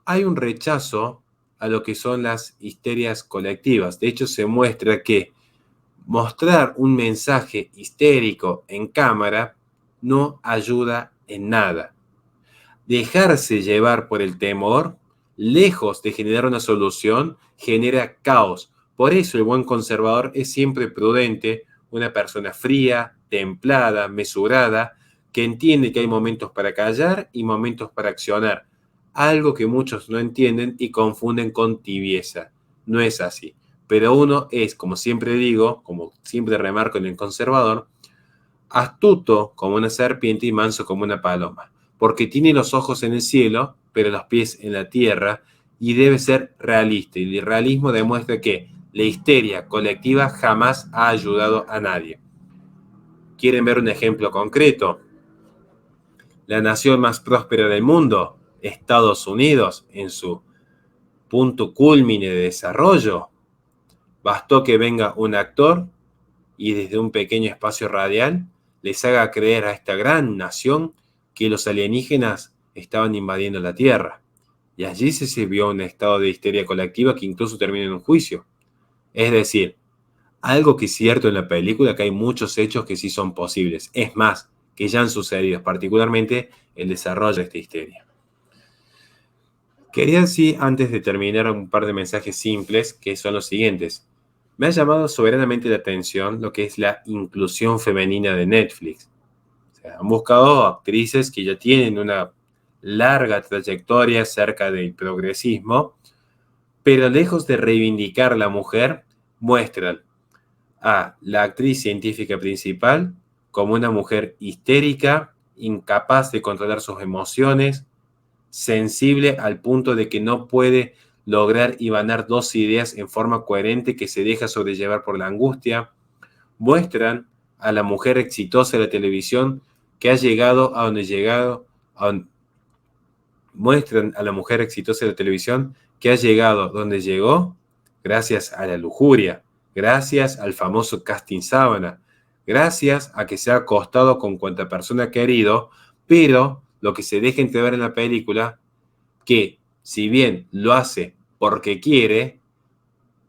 hay un rechazo a lo que son las histerias colectivas. De hecho, se muestra que mostrar un mensaje histérico en cámara no ayuda en nada. Dejarse llevar por el temor, lejos de generar una solución, genera caos. Por eso el buen conservador es siempre prudente, una persona fría, templada, mesurada, que entiende que hay momentos para callar y momentos para accionar. Algo que muchos no entienden y confunden con tibieza. No es así. Pero uno es, como siempre digo, como siempre remarco en el conservador, astuto como una serpiente y manso como una paloma, porque tiene los ojos en el cielo, pero los pies en la tierra, y debe ser realista. Y el realismo demuestra que la histeria colectiva jamás ha ayudado a nadie. ¿Quieren ver un ejemplo concreto? La nación más próspera del mundo, Estados Unidos, en su punto culmine de desarrollo, bastó que venga un actor y desde un pequeño espacio radial les haga creer a esta gran nación que los alienígenas estaban invadiendo la Tierra. Y allí se vio un estado de histeria colectiva que incluso terminó en un juicio. Es decir, Algo que es cierto en la película, que hay muchos hechos que sí son posibles. Es más, que ya han sucedido, particularmente el desarrollo de esta histeria. Quería decir, antes de terminar, un par de mensajes simples, que son los siguientes. Me ha llamado soberanamente la atención lo que es la inclusión femenina de Netflix. O sea, han buscado actrices que ya tienen una larga trayectoria cerca del progresismo, pero lejos de reivindicar a la mujer, muestran a la actriz científica principal como una mujer histérica, incapaz de controlar sus emociones, sensible al punto de que no puede lograr hibanar dos ideas en forma coherente, que se deja sobrellevar por la angustia. Muestran a la mujer exitosa de la televisión que ha llegado a donde llegado, muestran a la mujer exitosa de la televisión que ha llegado donde llegó gracias a la lujuria, gracias al famoso casting sábana, gracias a que se ha acostado con cuanta persona ha querido, pero lo que se deja entrever en la película, que si bien lo hace porque quiere,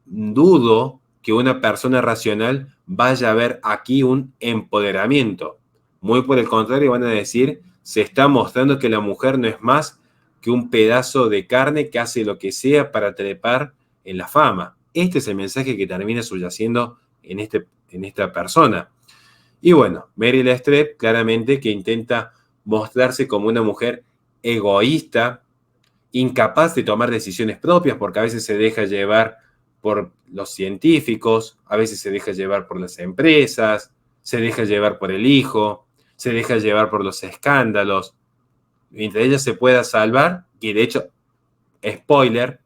dudo que una persona racional vaya a ver aquí un empoderamiento. Muy por el contrario, van a decir, se está mostrando que la mujer no es más que un pedazo de carne que hace lo que sea para trepar en la fama. Este es el mensaje que termina subyaciendo en esta persona. Y bueno, Meryl Streep claramente que intenta mostrarse como una mujer egoísta, incapaz de tomar decisiones propias, porque a veces se deja llevar por los científicos, a veces se deja llevar por las empresas, se deja llevar por el hijo, se deja llevar por los escándalos. Mientras ella se pueda salvar, y de hecho, spoiler,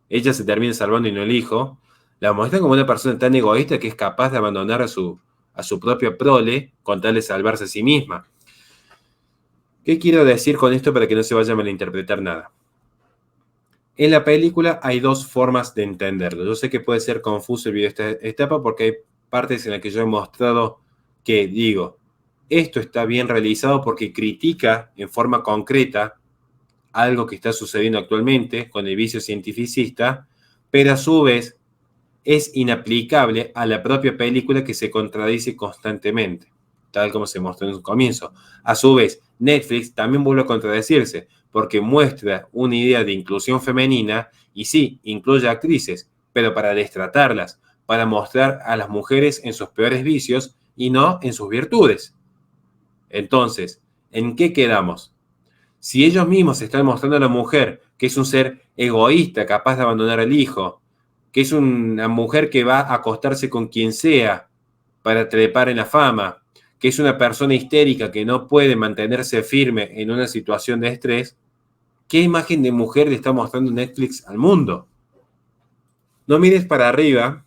ella se termina salvando y no el hijo, la muestran como una persona tan egoísta que es capaz de abandonar a su propia prole con tal de salvarse a sí misma. ¿Qué quiero decir con esto para que no se vaya a malinterpretar nada? En la película hay dos formas de entenderlo. Yo sé que puede ser confuso el video de esta etapa porque hay partes en las que yo he mostrado que digo, esto está bien realizado porque critica en forma concreta algo que está sucediendo actualmente con el vicio cientificista, pero a su vez es inaplicable a la propia película, que se contradice constantemente, tal como se mostró en su comienzo. A su vez, Netflix también vuelve a contradecirse, porque muestra una idea de inclusión femenina y sí, incluye actrices, pero para destratarlas, para mostrar a las mujeres en sus peores vicios y no en sus virtudes. Entonces, ¿en qué quedamos? Si ellos mismos están mostrando a la mujer que es un ser egoísta, capaz de abandonar al hijo, que es una mujer que va a acostarse con quien sea para trepar en la fama, que es una persona histérica que no puede mantenerse firme en una situación de estrés, ¿qué imagen de mujer le está mostrando Netflix al mundo? No mires para arriba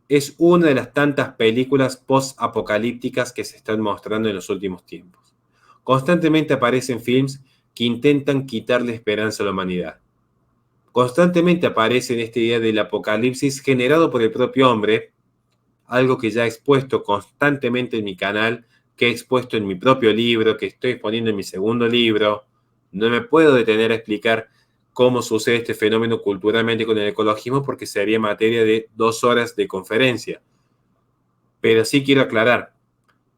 es una de las tantas películas post-apocalípticas que se están mostrando en los últimos tiempos. Constantemente aparecen films que intentan quitarle esperanza a la humanidad. Constantemente aparece en esta idea del apocalipsis generado por el propio hombre, algo que ya he expuesto constantemente en mi canal, que he expuesto en mi propio libro, que estoy exponiendo en mi segundo libro. No me puedo detener a explicar cómo sucede este fenómeno culturalmente con el ecologismo, porque sería materia de 2 horas de conferencia. Pero sí quiero aclarar,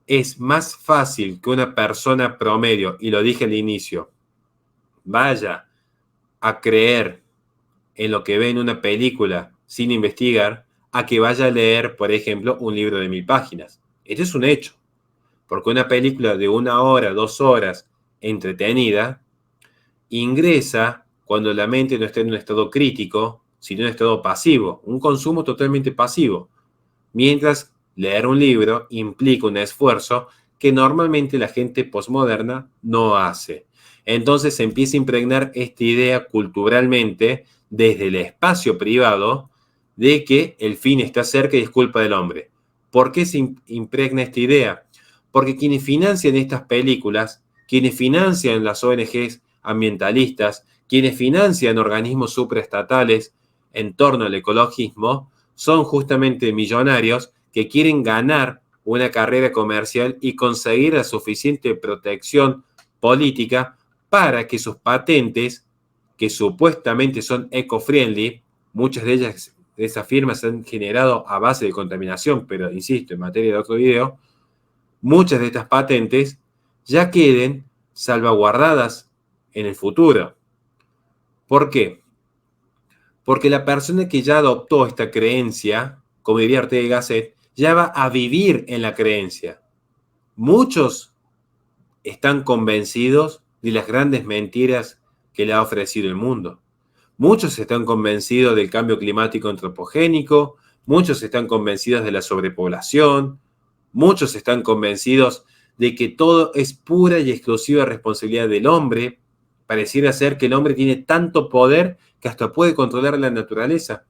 es más fácil que una persona promedio, y lo dije al inicio, vaya a creer en lo que ve en una película sin investigar, a que vaya a leer, por ejemplo, un libro de 1000 páginas. Esto es un hecho, porque una película de 1 hora, 2 horas, entretenida, ingresa cuando la mente no está en un estado crítico, sino en un estado pasivo, un consumo totalmente pasivo. Mientras leer un libro implica un esfuerzo que normalmente la gente posmoderna no hace. Entonces se empieza a impregnar esta idea culturalmente desde el espacio privado de que el fin está cerca y es culpa del hombre. ¿Por qué se impregna esta idea? Porque quienes financian estas películas, quienes financian las ONGs ambientalistas, quienes financian organismos supraestatales en torno al ecologismo, son justamente millonarios que quieren ganar una carrera comercial y conseguir la suficiente protección política para que sus patentes, que supuestamente son eco-friendly, muchas de ellas de esas firmas se han generado a base de contaminación, pero insisto, en materia de otro video, muchas de estas patentes ya queden salvaguardadas en el futuro. ¿Por qué? Porque la persona que ya adoptó esta creencia, como diría Ortega y Gasset, ya va a vivir en la creencia. Muchos están convencidos de las grandes mentiras que le ha ofrecido el mundo. Muchos están convencidos del cambio climático antropogénico, muchos están convencidos de la sobrepoblación, muchos están convencidos de que todo es pura y exclusiva responsabilidad del hombre. Pareciera ser que el hombre tiene tanto poder que hasta puede controlar la naturaleza.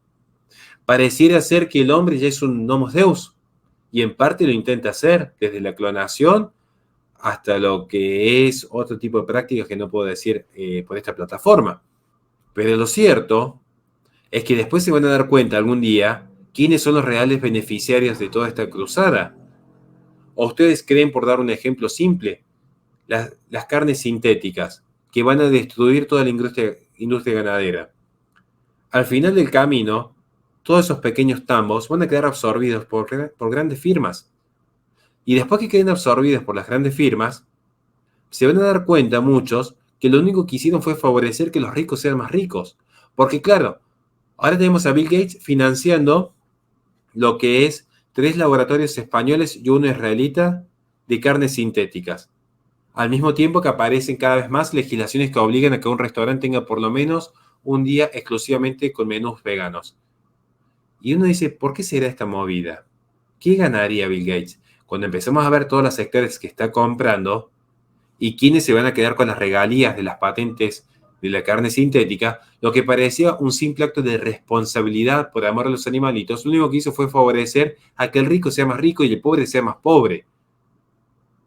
Pareciera ser que el hombre ya es un Homo Deus, y en parte lo intenta hacer, desde la clonación hasta lo que es otro tipo de prácticas que no puedo decir por esta plataforma. Pero lo cierto es que después se van a dar cuenta algún día quiénes son los reales beneficiarios de toda esta cruzada. ¿O ustedes creen, por dar un ejemplo simple, las carnes sintéticas que van a destruir toda la industria ganadera? Al final del camino, todos esos pequeños tambos van a quedar absorbidos por grandes firmas. Y después que queden absorbidos por las grandes firmas, se van a dar cuenta muchos que lo único que hicieron fue favorecer que los ricos sean más ricos. Porque claro, ahora tenemos a Bill Gates financiando lo que es 3 laboratorios españoles y 1 israelita de carnes sintéticas. Al mismo tiempo que aparecen cada vez más legislaciones que obligan a que un restaurante tenga por lo menos un día exclusivamente con menús veganos. Y uno dice, ¿por qué será esta movida? ¿Qué ganaría Bill Gates? Cuando empezamos a ver todas las hectáreas que está comprando y quiénes se van a quedar con las regalías de las patentes de la carne sintética, lo que parecía un simple acto de responsabilidad por amor a los animalitos, lo único que hizo fue favorecer a que el rico sea más rico y el pobre sea más pobre.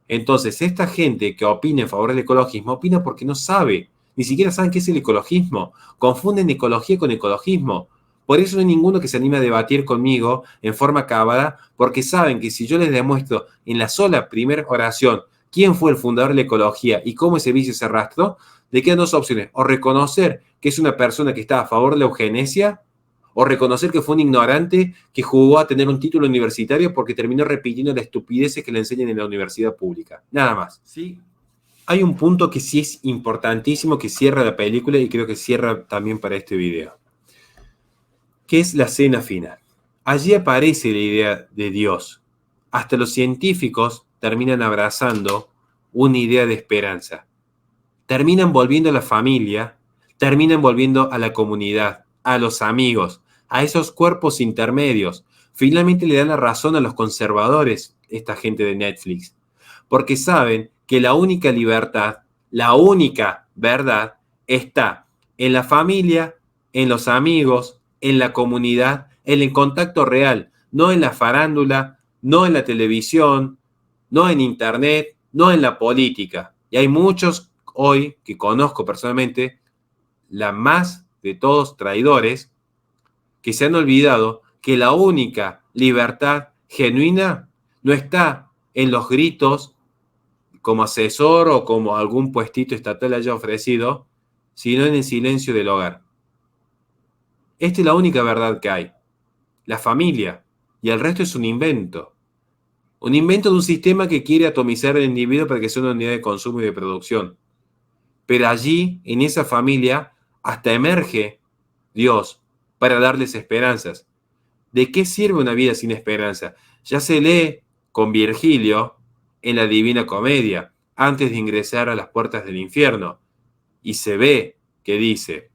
Entonces, esta gente que opina en favor del ecologismo, opina porque no sabe, ni siquiera saben qué es el ecologismo, confunden ecología con ecologismo. Por eso no hay ninguno que se anime a debatir conmigo en forma acabada, porque saben que si yo les demuestro en la sola primera oración quién fue el fundador de la ecología y cómo ese vicio se arrastró, le quedan 2 opciones: o reconocer que es una persona que está a favor de la eugenesia, o reconocer que fue un ignorante que jugó a tener un título universitario porque terminó repitiendo las estupideces que le enseñan en la universidad pública. Nada más. ¿Sí? Hay un punto que sí es importantísimo que cierra la película y creo que cierra también para este video, que es la escena final. Allí aparece la idea de Dios. Hasta los científicos terminan abrazando una idea de esperanza. Terminan volviendo a la familia, terminan volviendo a la comunidad, a los amigos, a esos cuerpos intermedios. Finalmente le dan la razón a los conservadores, esta gente de Netflix, porque saben que la única libertad, la única verdad está en la familia, en los amigos, en la comunidad, en el contacto real, no en la farándula, no en la televisión, no en internet, no en la política. Y hay muchos hoy que conozco personalmente, la más de todos traidores, que se han olvidado que la única libertad genuina no está en los gritos como asesor o como algún puestito estatal haya ofrecido, sino en el silencio del hogar. Esta es la única verdad que hay. La familia. Y el resto es un invento. Un invento de un sistema que quiere atomizar al individuo para que sea una unidad de consumo y de producción. Pero allí, en esa familia, hasta emerge Dios para darles esperanzas. ¿De qué sirve una vida sin esperanza? Ya se lee con Virgilio en la Divina Comedia, antes de ingresar a las puertas del infierno. Y se ve que dice: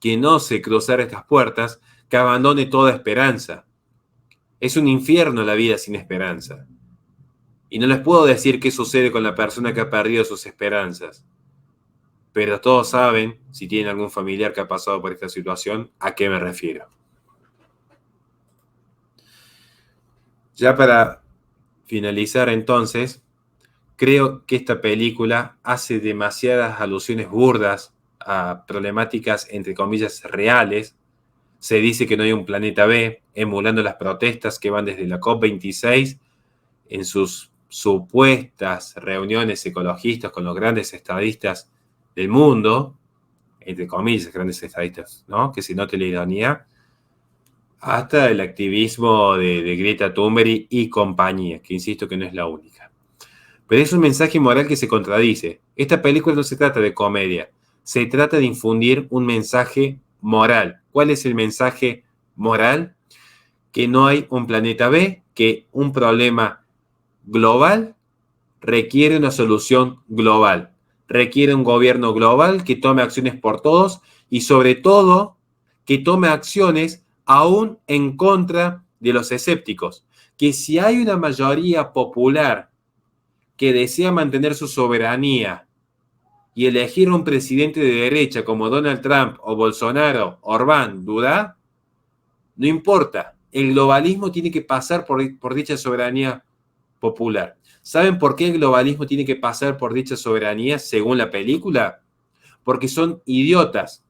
que no se cruzara estas puertas, que abandone toda esperanza. Es un infierno la vida sin esperanza. Y no les puedo decir qué sucede con la persona que ha perdido sus esperanzas. Pero todos saben, si tienen algún familiar que ha pasado por esta situación, a qué me refiero. Ya para finalizar entonces, creo que esta película hace demasiadas alusiones burdas a problemáticas, entre comillas, reales. Se dice que no hay un planeta B, emulando las protestas que van desde la COP26 en sus supuestas reuniones ecologistas con los grandes estadistas del mundo, entre comillas, grandes estadistas, ¿no? Que se note la ironía, hasta el activismo de Greta Thunberg y compañía, que insisto que no es la única. Pero es un mensaje moral que se contradice. Esta película no se trata de comedia, se trata de infundir un mensaje moral. ¿Cuál es el mensaje moral? Que no hay un planeta B, que un problema global requiere una solución global, requiere un gobierno global que tome acciones por todos y sobre todo que tome acciones aún en contra de los escépticos. Que si hay una mayoría popular que desea mantener su soberanía y elegir un presidente de derecha como Donald Trump o Bolsonaro, Orbán, Dudá, no importa. El globalismo tiene que pasar por dicha soberanía popular. ¿Saben por qué el globalismo tiene que pasar por dicha soberanía según la película? Porque son idiotas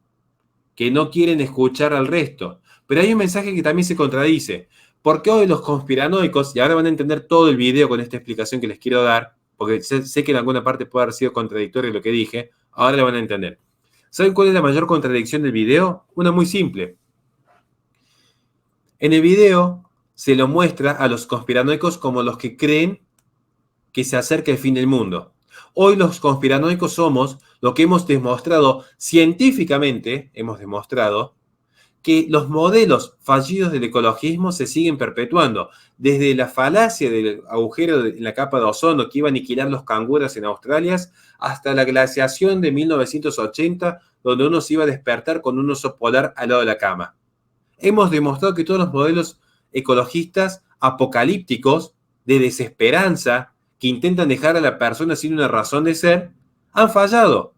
que no quieren escuchar al resto. Pero hay un mensaje que también se contradice. ¿Por qué hoy los conspiranoicos, y ahora van a entender todo el video con esta explicación que les quiero dar, porque sé que en alguna parte puede haber sido contradictorio lo que dije, ahora lo van a entender. ¿Saben cuál es la mayor contradicción del video? Una muy simple. En el video se lo muestra a los conspiranoicos como los que creen que se acerca el fin del mundo. Hoy los conspiranoicos somos lo que hemos demostrado científicamente, hemos demostrado que los modelos fallidos del ecologismo se siguen perpetuando, desde la falacia del agujero en la capa de ozono que iba a aniquilar los canguros en Australia, hasta la glaciación de 1980, donde uno se iba a despertar con un oso polar al lado de la cama. Hemos demostrado que todos los modelos ecologistas apocalípticos, de desesperanza, que intentan dejar a la persona sin una razón de ser, han fallado.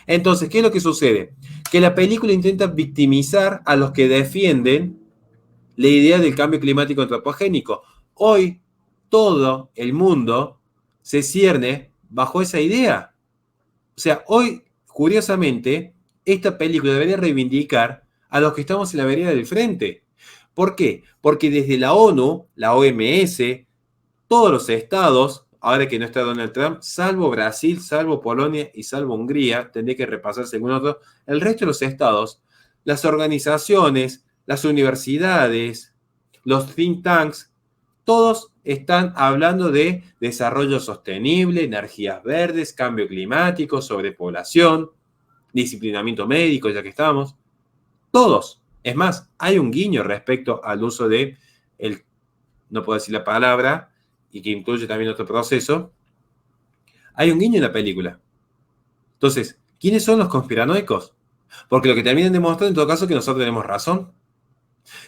Entonces, ¿qué es lo que sucede? Que la película intenta victimizar a los que defienden la idea del cambio climático antropogénico. Hoy todo el mundo se cierne bajo esa idea. O sea, hoy, curiosamente, esta película debería reivindicar a los que estamos en la vereda del frente. ¿Por qué? Porque desde la ONU, la OMS, todos los estados, ahora que no está Donald Trump, salvo Brasil, salvo Polonia y salvo Hungría, tendría que repasar según otro, el resto de los estados, las organizaciones, las universidades, los think tanks, todos están hablando de desarrollo sostenible, energías verdes, cambio climático, sobrepoblación, disciplinamiento médico, ya que estamos. Todos. Es más, hay un guiño respecto al uso de, no puedo decir la palabra, y que incluye también otro proceso. Hay un guiño en la película. Entonces, ¿quiénes son los conspiranoicos? Porque lo que terminan demostrando en todo caso es que nosotros tenemos razón.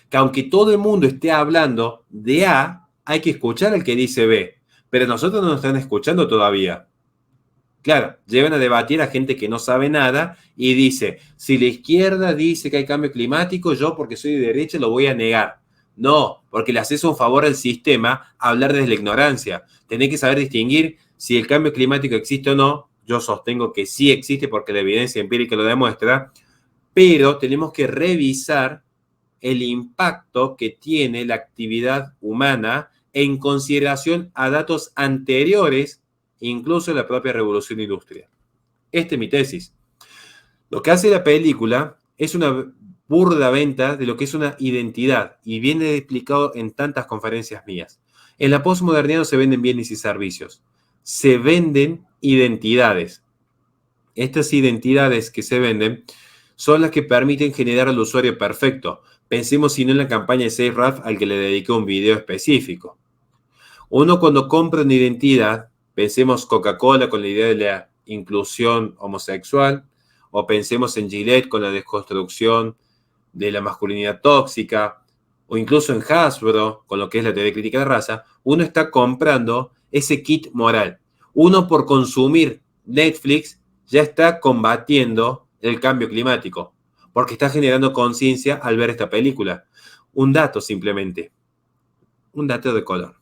Que aunque todo el mundo esté hablando de A, hay que escuchar al que dice B. Pero nosotros no nos están escuchando todavía. Claro, llevan a debatir a gente que no sabe nada y dice, si la izquierda dice que hay cambio climático, yo porque soy de derecha lo voy a negar. No, porque le haces un favor al sistema hablar desde la ignorancia. Tenés que saber distinguir si el cambio climático existe o no. Yo sostengo que sí existe porque la evidencia empírica lo demuestra, pero tenemos que revisar el impacto que tiene la actividad humana en consideración a datos anteriores, incluso la propia revolución industrial. Esta es mi tesis. Lo que hace la película es una burda venta de lo que es una identidad y viene explicado en tantas conferencias mías. En la posmodernidad no se venden bienes y servicios, se venden identidades. Estas identidades que se venden son las que permiten generar al usuario perfecto. Pensemos si no en la campaña de Save Ralph al que le dediqué un video específico. Uno cuando compra una identidad, pensemos Coca-Cola con la idea de la inclusión homosexual, o pensemos en Gillette con la desconstrucción de la masculinidad tóxica, o incluso en Hasbro con lo que es la teoría de crítica de raza, uno está comprando ese kit moral. Uno por consumir Netflix ya está combatiendo el cambio climático, porque está generando conciencia al ver esta película. Un dato simplemente, un dato de color.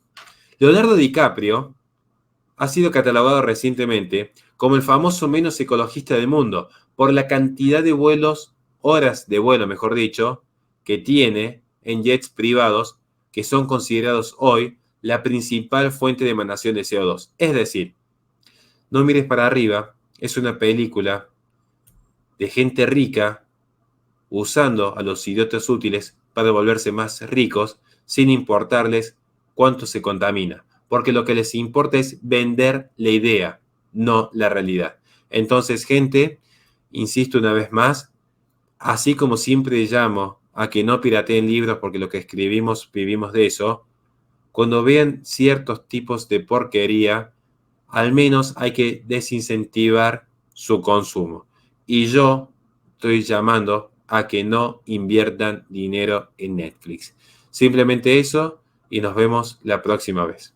Leonardo DiCaprio ha sido catalogado recientemente como el famoso menos ecologista del mundo por la cantidad de vuelos, horas de vuelo, mejor dicho, que tiene en jets privados que son considerados hoy la principal fuente de emanación de CO2. Es decir, No mires para arriba es una película de gente rica usando a los idiotas útiles para volverse más ricos sin importarles cuánto se contamina, porque lo que les importa es vender la idea, no la realidad. Entonces, gente, insisto una vez más, así como siempre llamo a que no pirateen libros porque lo que escribimos vivimos de eso, cuando vean ciertos tipos de porquería, al menos hay que desincentivar su consumo. Y yo estoy llamando a que no inviertan dinero en Netflix. Simplemente eso y nos vemos la próxima vez.